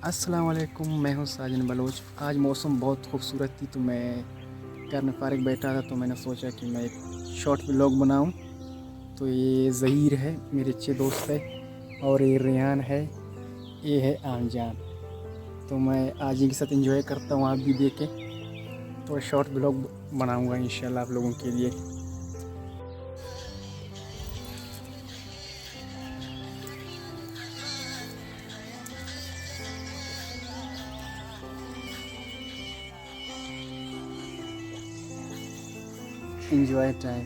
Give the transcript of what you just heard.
अस्सलाम वालेकुम, मैं हूँ साजिन बलोच। आज मौसम बहुत खूबसूरत थी तो मैं घर में फ़ारिग बैठा था तो मैंने सोचा कि मैं एक शॉर्ट व्लॉग बनाऊँ। तो ये ज़हीर है, मेरे अच्छे दोस्त है, और ये रेहान है, ये है आमजान। तो मैं आज इनके साथ एंजॉय करता हूँ, आप भी देखें। तो शॉर्ट व्लॉग बनाऊँगा इंशाल्लाह आप लोगों के लिए। Enjoy time.